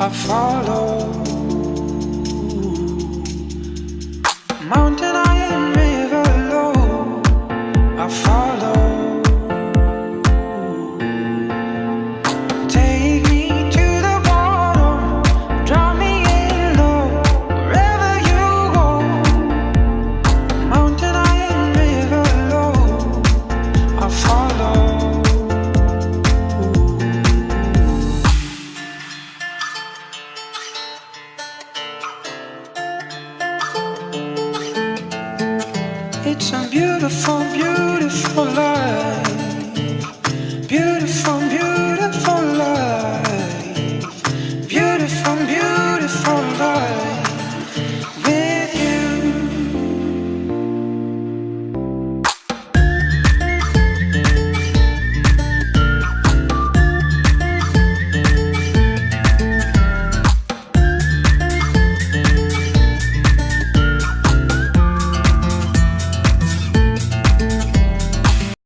I follow. Mountain high and river low, I follow. Take me to the bottom, drop me in low, wherever you go. Mountain high and river low, I follow. It's a beautiful, beautiful